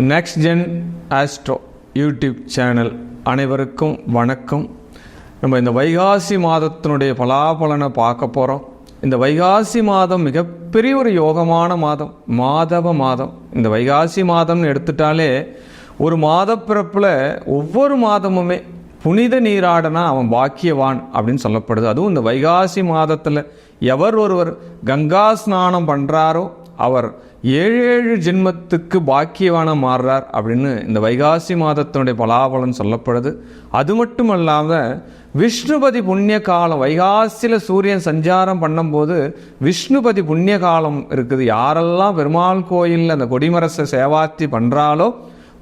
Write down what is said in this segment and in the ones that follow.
Next gen astro YouTube channel அனைவருக்கும் வணக்கம். நம்ம இந்த வைகாசி மாதத்தினுடைய பலாபலனை பார்க்க போகிறோம். இந்த வைகாசி மாதம் மிகப்பெரிய ஒரு யோகமான மாதம், மாதவ மாதம். இந்த வைகாசி மாதம்னு எடுத்துட்டாலே ஒரு மாத பிறப்பில் ஒவ்வொரு மாதமுமே புனித நீராடனா அவன் பாக்கியவான் அப்படின்னு சொல்லப்படுது. அதுவும் இந்த வைகாசி மாதத்தில் எவர் ஒருவர் கங்கா ஸ்நானம் பண்ணுறாரோ அவர் 7 ஜென்மத்துக்கு பாக்கியவான மாறுறார் அப்படின்னு இந்த வைகாசி மாதத்தினுடைய பலாபலன் சொல்லப்படுது. அது மட்டும் இல்லாமல் விஷ்ணுபதி புண்ணிய காலம், வைகாசியில் சூரியன் சஞ்சாரம் பண்ணும்போது விஷ்ணுபதி புண்ணிய காலம் இருக்குது. யாரெல்லாம் பெருமாள் கோயிலில் அந்த கொடிமரசை சேவாத்தி பண்ணுறாலோ,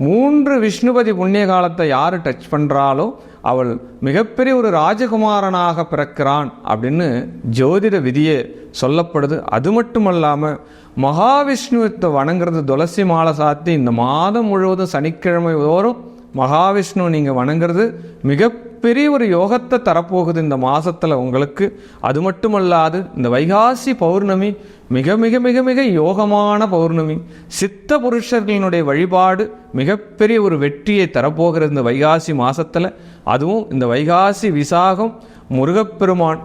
3 விஷ்ணுபதி புண்ணிய காலத்தை யார் டச் பண்ணுறாலோ அவள் மிகப்பெரிய ஒரு ராஜகுமாரனாக பிறக்கிறான் அப்படின்னு ஜோதிட விதியே சொல்லப்படுது. அது மட்டுமல்லாமல் மகாவிஷ்ணுவை வணங்குறது, துளசி மாலை சாத்தி இந்த மாதம் முழுவதும் சனிக்கிழமை தோறும் மகாவிஷ்ணு நீங்கள் வணங்குறது மிகப்பெரிய ஒரு யோகத்தை தரப்போகுது இந்த மாதத்தில் உங்களுக்கு. அது மட்டுமல்லாது இந்த வைகாசி பௌர்ணமி மிக மிக மிக மிக யோகமான பௌர்ணமி. சித்த புருஷர்களினுடைய வழிபாடு மிகப்பெரிய ஒரு வெற்றியை தரப்போகிறது இந்த வைகாசி மாதத்தில். அதுவும் இந்த வைகாசி விசாகம் முருகப்பெருமான்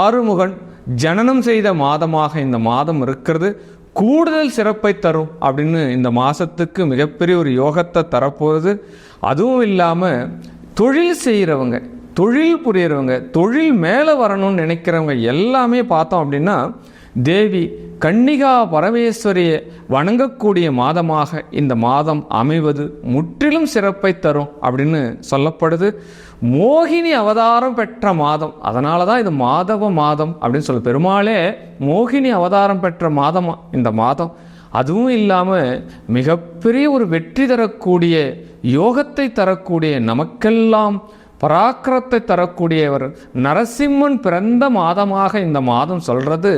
ஆறுமுகன் ஜனனம் செய்த மாதமாக இந்த மாதம் இருக்கிறது. கூடுதல் சிறப்பை தரும் அப்படின்னு இந்த மாதத்துக்கு மிகப்பெரிய ஒரு யோகத்தை தரப்போகுது. அதுவும் இல்லாமல் தொழில் செய்கிறவங்க, தொழில் புரியறவங்க, தொழில் மேலே வரணும்னு நினைக்கிறவங்க எல்லாமே பார்த்தோம் அப்படின்னா தேவி கன்னிகா பரமேஸ்வரியை வணங்கக்கூடிய மாதமாக இந்த மாதம் அமைவது முற்றிலும் சிறப்பை தரும் அப்படின்னு சொல்லப்படுது. மோகினி அவதாரம் பெற்ற மாதம், அதனால தான் இது மாதவ மாதம் அப்படின்னு சொல்ல. பெருமாளே மோகினி அவதாரம் பெற்ற மாதமா இந்த மாதம். அதுவும் இல்லாமல் மிகப்பெரிய ஒரு வெற்றி தரக்கூடிய, யோகத்தை தரக்கூடிய, நமக்கெல்லாம் பராக்கிரத்தை தரக்கூடியவர் நரசிம்மன் பிறந்த மாதமாக இந்த மாதம் சொல்கிறது.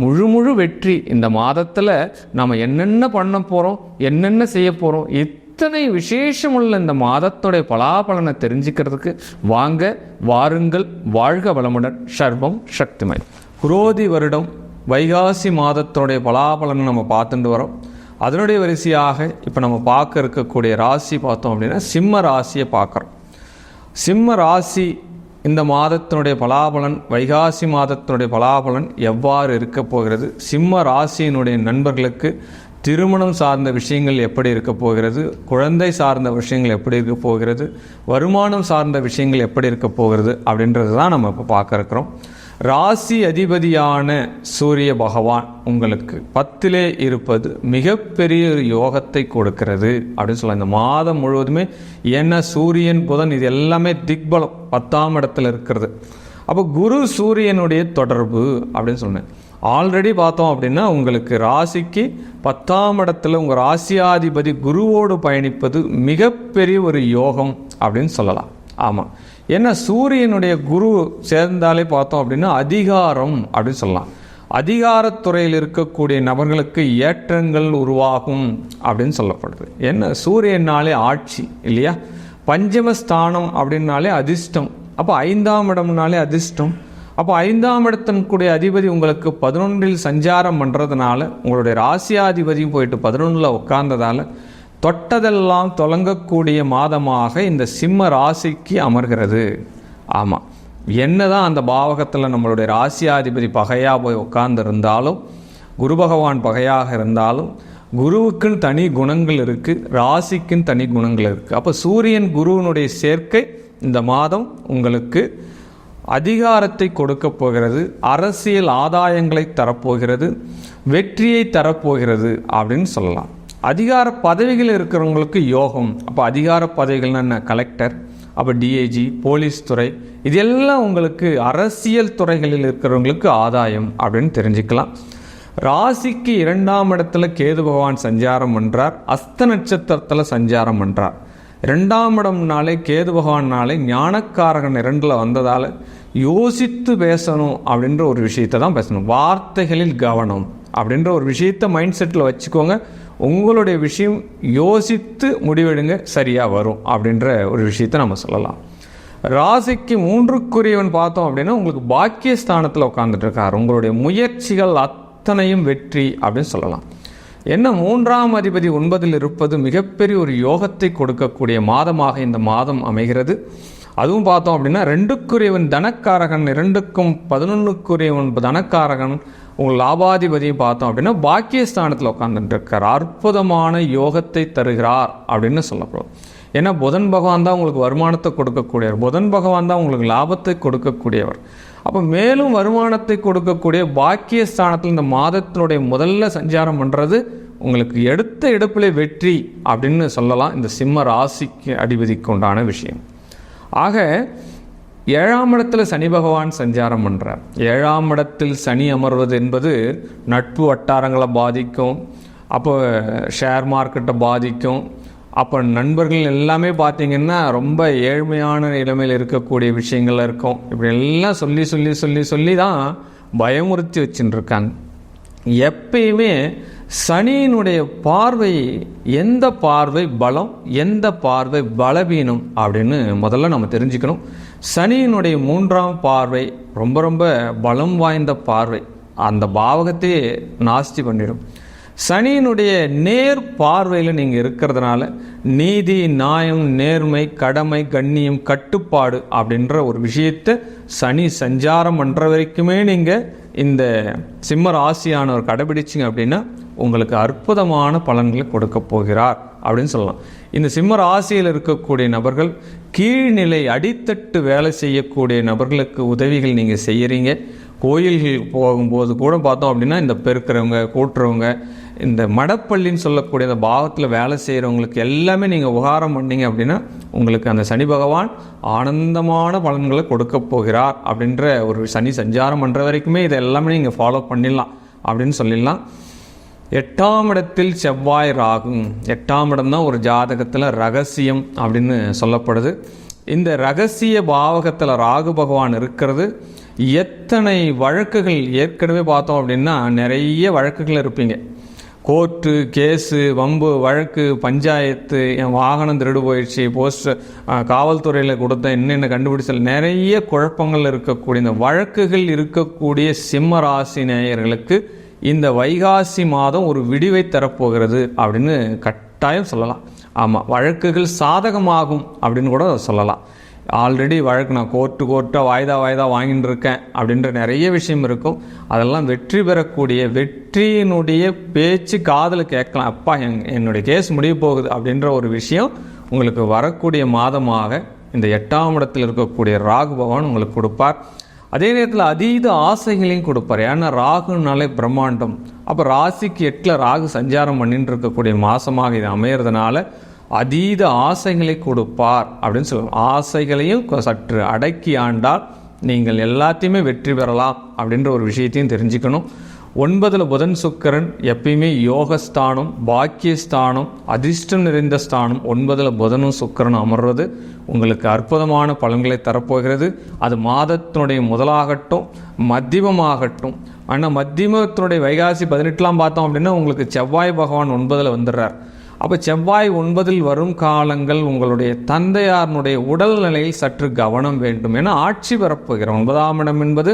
முழு வெற்றி இந்த மாதத்தில் நாம் என்னென்ன பண்ண போகிறோம், என்னென்ன செய்ய போகிறோம், இத்தனை விசேஷமுள்ள இந்த மாதத்துடைய பலாபலனை தெரிஞ்சுக்கிறதுக்கு வாருங்கள். வாழ்க வளமுடன். சர்வம் சக்திமய். குரோதி வருடம் வைகாசி மாதத்துடைய பலாபலனை நம்ம பார்த்துட்டு வரோம். அதனுடைய வரிசையாக இப்போ நம்ம பார்க்க இருக்கக்கூடிய ராசி பார்த்தோம் அப்படின்னா சிம்ம ராசியை பார்க்குறோம். சிம்ம ராசி இந்த மாதத்தினுடைய பலாபலன், வைகாசி மாதத்தினுடைய பலாபலன் எவ்வாறு இருக்க போகிறது, சிம்ம ராசியினுடைய நண்பர்களுக்கு திருமணம் சார்ந்த விஷயங்கள் எப்படி இருக்க போகிறது, குழந்தை சார்ந்த விஷயங்கள் எப்படி இருக்க போகிறது, வருமானம் சார்ந்த விஷயங்கள் எப்படி இருக்க போகிறது அப்படின்றது தான் நம்ம இப்போ பார்க்க இருக்கிறோம். ராசி அதிபதியான சூரிய பகவான் உங்களுக்கு 10லே இருப்பது மிகப்பெரிய ஒரு யோகத்தை கொடுக்கிறது அப்படின்னு சொல்லலாம் இந்த மாதம் முழுவதுமே. ஏன்னா சூரியன் புதன் இது எல்லாமே திக்பலம் 10ஆம் இடத்துல இருக்கிறது. அப்போ குரு சூரியனுடைய தொடர்பு அப்படின்னு சொன்னேன். ஆல்ரெடி பார்த்தோம் அப்படின்னா உங்களுக்கு ராசிக்கு 10ஆம் இடத்துல உங்கள் ராசியாதிபதி குருவோடு பயணிப்பது மிகப்பெரிய ஒரு யோகம் அப்படின்னு சொல்லலாம். ஆமாம், ஏன்னா சூரியனுடைய குரு சேர்ந்தாலே பார்த்தோம் அப்படின்னா அதிகாரம் அப்படின்னு சொல்லலாம். அதிகாரத்துறையில் இருக்கக்கூடிய நபர்களுக்கு ஏற்றங்கள் உருவாகும் அப்படின்னு சொல்லப்படுது. என்ன சூரியனாலே ஆட்சி இல்லையா, பஞ்சமஸ்தானம் அப்படின்னாலே அதிர்ஷ்டம். அப்போ 5ஆம் இடம்னாலே அதிர்ஷ்டம். அப்போ 5ஆம் இடத்தினுடைய அதிபதி உங்களுக்கு 11ல் சஞ்சாரம் பண்ணுறதுனால, உங்களுடைய ராசியாதிபதியும் போயிட்டு 11ல் உட்கார்ந்ததால் தொட்டதெல்லாம் தொடங்கக்கூடிய மாதமாக இந்த சிம்ம ராசிக்கு அமர்கிறது. ஆமாம், என்னதான் அந்த பாவகத்தில் நம்மளுடைய ராசியாதிபதி பகையாக போய் உட்கார்ந்துருந்தாலும், குரு பகவான் பகையாக இருந்தாலும், குருவுக்குன்னு தனி குணங்கள் இருக்குது, ராசிக்குன்னு தனி குணங்கள் இருக்குது. அப்போ சூரியன் குருவினுடைய சேர்க்கை இந்த மாதம் உங்களுக்கு அதிகாரத்தை கொடுக்க போகிறது, அரசியல் ஆதாயங்களை தரப்போகிறது, வெற்றியை தரப்போகிறது அப்படின்னு சொல்லலாம். அதிகார பதவிகள் இருக்கிறவங்களுக்கு யோகம். அப்போ அதிகார பதவிகள்னா என்ன, கலெக்டர், அப்போ டிஐஜி, போலீஸ் துறை, இதெல்லாம் உங்களுக்கு அரசியல் துறைகளில் இருக்கிறவங்களுக்கு ஆதாயம் அப்படின்னு தெரிஞ்சுக்கலாம். ராசிக்கு 2ஆம் இடத்துல கேது பகவான் சஞ்சாரம் பண்ணுறார், அஸ்த நட்சத்திரத்தில் சஞ்சாரம் பண்ணுறார். 2ஆம் இடம்னாலே கேது பகவான்னாலே ஞானக்காரகன் 2ல் வந்ததால் யோசித்து பேசணும் அப்படின்ற ஒரு விஷயத்தை தான் பேசணும். வார்த்தைகளில் கவனம் அப்படின்ற ஒரு விஷயத்தை மைண்ட் செட்டில் வச்சுக்கோங்க. உங்களுடைய விஷயம் யோசித்து முடிவெடுங்க, சரியாக வரும் அப்படின்ற ஒரு விஷயத்தை நம்ம சொல்லலாம். ராசிக்கு 3க்குரியவன் பார்த்தோம் அப்படின்னா உங்களுக்கு பாக்கியஸ்தானத்தில் உட்கார்ந்துட்டு இருக்கார். உங்களுடைய முயற்சிகள் அத்தனையும் வெற்றி அப்படின்னு சொல்லலாம். என்ன 3ஆம் அதிபதி 9ல் இருப்பது மிகப்பெரிய ஒரு யோகத்தை கொடுக்கக்கூடிய மாதமாக இந்த மாதம் அமைகிறது. அதுவும் பார்த்தோம் அப்படின்னா 2க்குரியவன் தனக்காரகன், 2க்கும் 11க்குரியவன் தனக்காரகன், உங்கள் லாபாதிபதியும் பார்த்தோம் அப்படின்னா பாக்கியஸ்தானத்தில் உட்கார்ந்துட்டு இருக்கார். அற்புதமான யோகத்தை தருகிறார் அப்படின்னு சொல்லப்படும். ஏன்னா புதன் பகவான் தான் உங்களுக்கு வருமானத்தை கொடுக்கக்கூடியவர், புதன் பகவான் தான் உங்களுக்கு லாபத்தை கொடுக்கக்கூடியவர். அப்போ மேலும் வருமானத்தை கொடுக்கக்கூடிய பாக்கியஸ்தானத்தில் இந்த மாதத்தினுடைய முதல்ல சஞ்சாரம் பண்ணுறது உங்களுக்கு எடுத்த எடுப்பிலே வெற்றி அப்படின்னு சொல்லலாம். இந்த சிம்ம ராசிக்கு அதிபதிக்கு உண்டான விஷயம். ஆக 7ஆம் இடத்துல சனி பகவான் சஞ்சாரம் பண்ணுறார். 7ஆம் இடத்தில் சனி அமர்வது என்பது நட்பு வட்டாரங்களை பாதிக்கும், அப்போ ஷேர் மார்க்கெட்டை பாதிக்கும். அப்போ நண்பர்கள் எல்லாமே பார்த்திங்கன்னா ரொம்ப ஏழ்மையான நிலைமையில் இருக்கக்கூடிய விஷயங்கள் இருக்கும். இப்படி எல்லாம் சொல்லி சொல்லி சொல்லி சொல்லி தான் பயமுறுத்தி வச்சுட்டு இருக்காங்க. எப்பயுமே சனியினுடைய பார்வை, எந்த பார்வை பலம், எந்த பார்வை பலவீனம் அப்படின்னு முதல்ல நம்ம தெரிஞ்சுக்கணும். சனியினுடைய 3ஆம் பார்வை ரொம்ப ரொம்ப பலம் வாய்ந்த பார்வை, அந்த பாவகத்தையே நாஸ்தி பண்ணிடும். சனியினுடைய நேர் பார்வையில் நீங்கள் இருக்கிறதுனால நீதி, நியாயம், நேர்மை, கடமை, கண்ணியம், கட்டுப்பாடு அப்படின்ற ஒரு விஷயத்தை சனி சஞ்சாரம் பண்ணுற வரைக்குமே நீங்கள் இந்த சிம்ம ராசியானவர் கடைபிடிச்சிங்க அப்படின்னா உங்களுக்கு அற்புதமான பலன்களை கொடுக்க போகிறார் அப்படின்னு சொல்லலாம். இந்த சிம்ம ராசியில் இருக்கக்கூடிய நபர்கள், கீழ்நிலை அடித்தட்டு வேலை செய்யக்கூடிய நபர்களுக்கு உதவிகள் நீங்கள் செய்கிறீங்க. கோயில்கள் போகும்போது கூட பார்த்தோம் அப்படின்னா இந்த பெருக்கிறவங்க, கூட்டுறவங்க, இந்த மடப்பள்ளின்னு சொல்லக்கூடிய இந்த பாவத்தில் வேலை செய்கிறவங்களுக்கு எல்லாமே நீங்கள் உபகாரம் பண்ணீங்க அப்படின்னா உங்களுக்கு அந்த சனி பகவான் ஆனந்தமான பலன்களை கொடுக்க போகிறார் அப்படின்ற ஒரு சனி சஞ்சாரம் பண்ணுற வரைக்குமே இதை எல்லாமே நீங்கள் ஃபாலோ பண்ணிடலாம் அப்படின்னு சொல்லிடலாம். 8ஆம் இடத்தில் செவ்வாய் ராகு. 8ஆம் இடம் தான் ஒரு ஜாதகத்தில் ரகசியம் அப்படின்னு சொல்லப்படுது. இந்த ரகசிய பாவகத்தில் ராகு பகவான் இருக்கிறது. எத்தனை வழக்குகள் ஏற்கனவே பார்த்தோம் அப்படின்னா நிறைய வழக்குகள் இருப்பீங்க. கோர்ட்டு, கேஸு, வம்பு, வழக்கு, பஞ்சாயத்து, என் வாகனம் திருடு போயிடுச்சு, போஸ்டர் காவல்துறையில் கொடுத்த என்னென்ன கண்டுபிடிச்சல், நிறைய குழப்பங்கள் இருக்கக்கூடிய இந்த வழக்குகள் இருக்கக்கூடிய சிம்ம ராசி நேயர்களுக்கு இந்த வைகாசி மாதம் ஒரு விடிவை தரப்போகிறது அப்படின்னு கட்டாயம் சொல்லலாம். ஆமாம், வழக்குகள் சாதகமாகும் அப்படின்னு கூட சொல்லலாம். ஆல்ரெடி வழக்கு நான் கோர்ட்டாக வாய்தா வாங்கிட்டு இருக்கேன் அப்படின்ற நிறைய விஷயம் இருக்கும். அதெல்லாம் வெற்றி பெறக்கூடிய, வெற்றியினுடைய பேச்சு காதில் கேட்கலாம். அப்பா என்னுடைய கேஸ் முடிய போகுது அப்படின்ற ஒரு விஷயம் உங்களுக்கு வரக்கூடிய மாதமாக இந்த 8ஆம் இடத்தில் இருக்கக்கூடிய ராகு பகவான் உங்களுக்கு கொடுப்பார். அதே நேரத்தில் அதீத ஆசைகளையும் கொடுப்பார். ஏன்னா ராகுனாலே பிரம்மாண்டம். அப்போ ராசிக்கு 8ல் ராகு சஞ்சாரம் பண்ணிட்டு இருக்கக்கூடிய மாதமாக இது அமையிறதுனால அதீத ஆசைகளை கொடுப்பார் அப்படின்னு சொல்லுவோம். ஆசைகளையும் சற்று அடக்கி ஆண்டால் நீங்கள் எல்லாத்தையுமே வெற்றி பெறலாம் அப்படின்ற ஒரு விஷயத்தையும் தெரிஞ்சுக்கணும். 9ல் புதன் சுக்கிரன் எப்பயுமே யோகஸ்தானம், பாக்கியஸ்தானம், அதிர்ஷ்டம் நிறைந்த ஸ்தானம். 9ல் புதனும் சுக்கிரனும் அமர்வது உங்களுக்கு அற்புதமான பலன்களை தரப்போகிறது. அது மாதத்தினுடைய முதலாகட்டும், மத்தியமமாகட்டும். ஆனால் மத்தியமத்தினுடைய வைகாசி 18 பார்த்தோம் அப்படின்னா உங்களுக்கு செவ்வாய் பகவான் 9ல் வந்துடுறார். அப்போ செவ்வாய் 9ல் வரும் காலங்கள் உங்களுடைய தந்தையாருடைய உடல்நிலையில் சற்று கவனம் வேண்டும். ஏன்னா ஆட்சி பெறப்போகிற 9ஆம் இடம் என்பது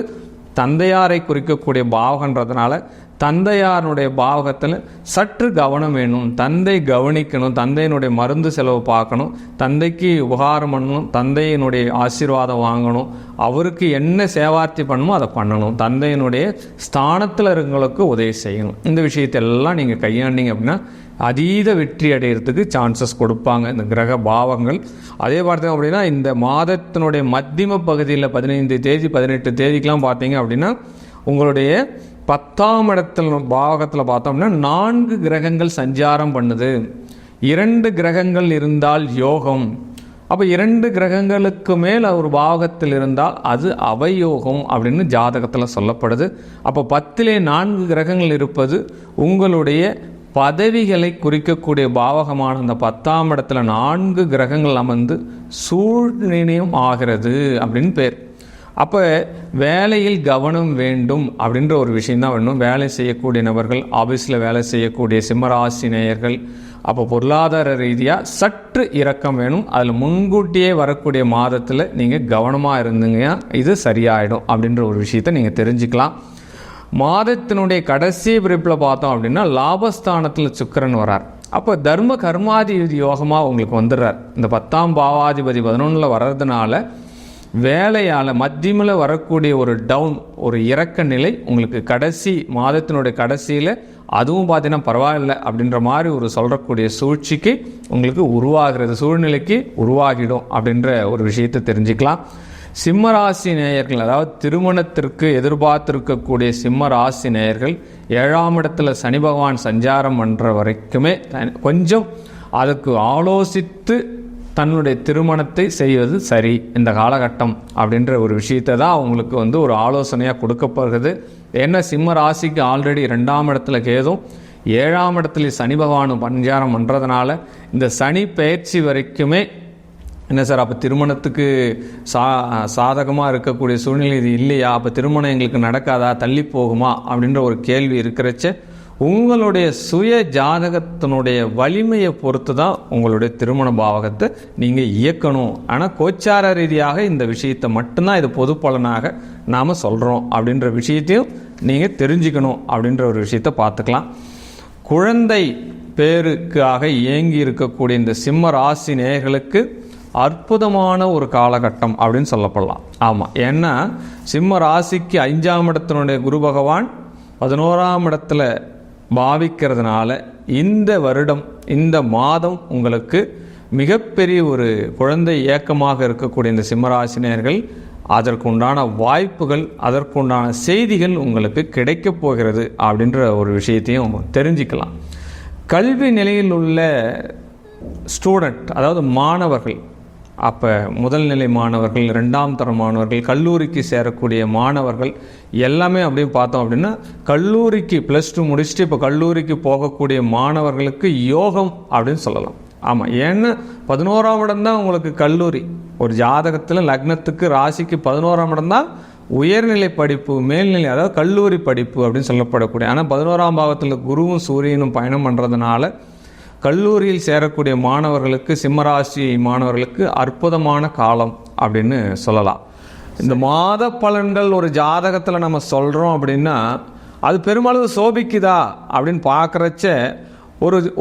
தந்தையாரை குறிக்கக்கூடிய பாவகன்றதுனால தந்தையாருடைய பாவகத்தில் சற்று கவனம் வேணும். தந்தை கவனிக்கணும், தந்தையினுடைய மருந்து செலவு பார்க்கணும், தந்தைக்கு உபகாரம் பண்ணணும், தந்தையினுடைய ஆசீர்வாதம் வாங்கணும், அவருக்கு என்ன சேவார்த்தி பண்ணணுமோ அதை பண்ணணும், தந்தையினுடைய ஸ்தானத்தில் இருக்கவங்களுக்கு உதவி செய்யணும். இந்த விஷயத்தெல்லாம் நீங்கள் கையாண்டிங்க அப்படின்னா அதீத வெற்றி அடைகிறதுக்கு சான்சஸ் கொடுப்பாங்க இந்த கிரக பாவங்கள். அதே பார்த்தோம் அப்படின்னா இந்த மாதத்தினுடைய மத்தியம பகுதியில் 15 தேதி 18 தேதிக்கெலாம் பார்த்தீங்க அப்படின்னா உங்களுடைய 10ஆம் இடத்துல பாவகத்தில் பார்த்தோம்னா 4 கிரகங்கள் சஞ்சாரம் பண்ணுது. 2 கிரகங்கள் இருந்தால் யோகம். அப்போ 2 கிரகங்களுக்கு மேல் ஒரு பாவகத்தில் இருந்தால் அது அவயோகம் அப்படின்னு ஜாதகத்தில் சொல்லப்படுது. அப்போ 10லே 4 கிரகங்கள் இருப்பது உங்களுடைய பதவிகளை குறிக்கக்கூடிய பாவகமான அந்த 10ஆம் இடத்துல 4 கிரகங்கள் அமர்ந்து சூழ்நிலையும் ஆகிறது அப்படின்னு பேர். அப்போ வேலையில் கவனம் வேண்டும் அப்படின்ற ஒரு விஷயந்தான் வேணும். வேலை செய்யக்கூடிய நபர்கள், ஆஃபீஸில் வேலை செய்யக்கூடிய சிம்மராசி நேயர்கள், அப்போ பொருளாதார ரீதியாக சற்று இரக்கம் வேணும். அதில் முன்கூட்டியே வரக்கூடிய மாதத்தில் நீங்கள் கவனமாக இருந்தீங்க, இது சரியாயிடும் அப்படின்ற ஒரு விஷயத்தை நீங்கள் தெரிஞ்சுக்கலாம். மாதத்தினுடைய கடைசி பிரிப்பில் பார்த்தோம் அப்படின்னா லாபஸ்தானத்தில் சுக்கிரன் வரார். அப்போ தர்ம கர்மாதிபதி யோகமாக உங்களுக்கு வந்துடுறார். இந்த 10ஆம் பாவாதிபதி 11ல் வர்றதுனால வேலையால் மத்தியமில் வரக்கூடிய ஒரு டவுன், ஒரு இறக்க நிலை உங்களுக்கு கடைசி மாதத்தினுடைய கடைசியில் அதுவும் பார்த்தீங்கன்னா பரவாயில்லை அப்படின்ற மாதிரி ஒரு சொல்லக்கூடிய சூழ்ச்சிக்கு உங்களுக்கு உருவாகிறது, சூழ்நிலைக்கு உருவாகிடும் அப்படின்ற ஒரு விஷயத்தை தெரிஞ்சுக்கலாம். சிம்மராசி நேயர்கள், அதாவது திருமணத்திற்கு எதிர்பார்த்திருக்கக்கூடிய சிம்மராசி நேயர்கள் 7ஆம் இடத்துல சனி பகவான் சஞ்சாரம் பண்ணுற வரைக்குமே கொஞ்சம் அதுக்கு ஆலோசித்து தன்னுடைய திருமணத்தை செய்வது சரி இந்த காலகட்டம் அப்படின்ற ஒரு விஷயத்தை தான் அவங்களுக்கு ஒரு ஆலோசனையாக கொடுக்கப்படுகிறது. ஏன்னா சிம்ம ராசிக்கு ஆல்ரெடி 2ஆம் இடத்துல கேதும் 7ஆம் இடத்துல சனி பகவானும் பஞ்சாரம் பண்ணுறதுனால இந்த சனி பயிற்சி வரைக்குமே என்ன சார் அப்போ திருமணத்துக்கு சாதகமாக இருக்கக்கூடிய சூழ்நிலை இது இல்லையா, அப்போ திருமணம் எங்களுக்கு நடக்காதா, தள்ளி போகுமா அப்படின்ற ஒரு கேள்வி இருக்கிறச்ச உங்களுடைய சுய ஜாதகத்தினுடைய வலிமையை பொறுத்து தான் உங்களுடைய திருமண பாவகத்தை நீங்கள் இயக்கணும். ஆனால் கோச்சார ரீதியாக இந்த விஷயத்தை மட்டும்தான் இது பொது பலனாக நாம் சொல்கிறோம் அப்படின்ற விஷயத்தையும் நீங்கள் தெரிஞ்சுக்கணும் அப்படின்ற ஒரு விஷயத்தை பார்த்துக்கலாம். குழந்தை பேருக்காக இயங்கி இருக்கக்கூடிய இந்த சிம்ம ராசி நேயர்களுக்கு அற்புதமான ஒரு காலகட்டம் அப்படின்னு சொல்லப்படலாம். ஆமாம், ஏன்னா சிம்ம ராசிக்கு 5ஆம் இடத்தினுடைய குரு பகவான் 11ஆம் இடத்துல பாவிக்கிறதுனால இந்த வருடம் இந்த மாதம் உங்களுக்கு மிகப்பெரிய ஒரு குழந்தை ஏக்கமாக இருக்கக்கூடிய இந்த சிம்மராசினியர்கள் அதற்குண்டான வாய்ப்புகள், அதற்குண்டான செய்திகள் உங்களுக்கு கிடைக்கப் போகிறது அப்படின்ற ஒரு விஷயத்தையும் தெரிஞ்சுக்கலாம். கல்வி நிலையில் உள்ள ஸ்டூடெண்ட், அதாவது மாணவர்கள், அப்போ முதல் நிலை மாணவர்கள், 2ஆம் தர மாணவர்கள், கல்லூரிக்கு சேரக்கூடிய மாணவர்கள் எல்லாமே அப்படியே பார்த்தோம் அப்படின்னா கல்லூரிக்கு +2 முடிச்சுட்டு இப்போ கல்லூரிக்கு போகக்கூடிய மாணவர்களுக்கு யோகம் அப்படின்னு சொல்லலாம். ஆமாம், ஏன்னா 11ஆம் இடம் தான் உங்களுக்கு கல்லூரி. ஒரு ஜாதகத்தில் லக்னத்துக்கு ராசிக்கு 11ஆம் இடம் தான் உயர்நிலை படிப்பு, மேல்நிலை, அதாவது கல்லூரி படிப்பு அப்படின்னு சொல்லப்படக்கூடிய. ஆனால் 11ஆம் பாவத்தில் குருவும் சூரியனும் பயணம் பண்ணுறதுனால கல்லூரியில் சேரக்கூடிய மாணவர்களுக்கு, சிம்மராசி மாணவர்களுக்கு அற்புதமான காலம் அப்படின்னு சொல்லலாம். இந்த மாத பலன்கள் ஒரு ஜாதகத்தில் நம்ம சொல்கிறோம் அப்படின்னா அது பெருமளவு சோபிக்குதா அப்படின்னு பார்க்குறச்ச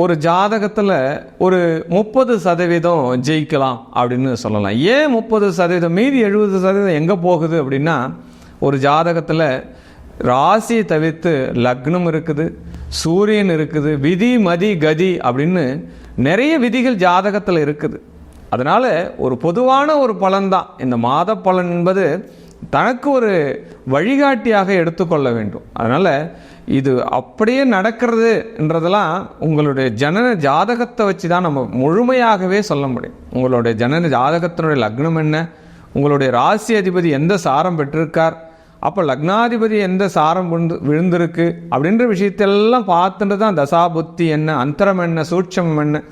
ஒரு ஜாதகத்தில் ஒரு 30% ஜெயிக்கலாம் அப்படின்னு சொல்லலாம். ஏன் 30%? மீதி 70% எங்கே போகுது அப்படின்னா ஒரு ஜாதகத்தில் ராசியை தவிர்த்து லக்னம் இருக்குது, சூரியன் இருக்குது, விதி மதி கதி அப்படின்னு நிறைய விதிகள் ஜாதகத்தில் இருக்குது. அதனால் ஒரு பொதுவான ஒரு பலன்தான் இந்த மாத பலன் என்பது தனக்கு ஒரு வழிகாட்டியாக எடுத்துக்கொள்ள வேண்டும். அதனால் இது அப்படியே நடக்கிறதுன்றதெல்லாம் உங்களுடைய ஜனன ஜாதகத்தை வச்சு தான் நம்ம முழுமையாகவே சொல்ல முடியும். உங்களுடைய ஜனன ஜாதகத்தினுடைய லக்னம் என்ன, உங்களுடைய ராசி அதிபதி எந்த சாரம் பெற்றிருக்கார், அப்போ லக்னாதிபதி எந்த சாரம் விழுந்திருக்கு அப்படின்ற விஷயத்தெல்லாம் பார்த்துட்டு தான் தசாபுத்தி என்ன, அந்தரம் என்ன, சூட்சமம் என்ன,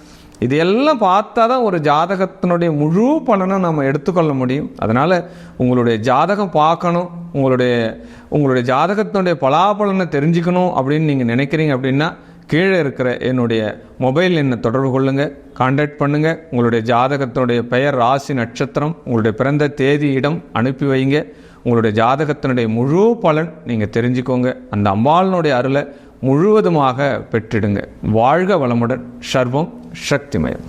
இது எல்லாம் பார்த்தா தான் ஒரு ஜாதகத்தினுடைய முழு பலனை நம்ம எடுத்துக்கொள்ள முடியும். அதனால் உங்களுடைய ஜாதகம் பார்க்கணும், உங்களுடைய ஜாதகத்தினுடைய பலாபலனை தெரிஞ்சுக்கணும் அப்படின்னு நீங்கள் நினைக்கிறீங்க அப்படின்னா கீழே இருக்கிற என்னுடைய மொபைல் எண்ணை தொடர்பு கொள்ளுங்கள், கான்டாக்ட் பண்ணுங்கள். உங்களுடைய ஜாதகத்தினுடைய பெயர், ராசி, நட்சத்திரம், உங்களுடைய பிறந்த தேதி, இடம் அனுப்பி வைங்க. உங்களுடைய ஜாதகத்தினுடைய முழு பலன் நீங்கள் தெரிஞ்சுக்கோங்க. அந்த அம்பாளினுடைய அருளை முழுவதுமாக பெற்றிடுங்க. வாழ்க வளமுடன். சர்வம் சக்திமயம்.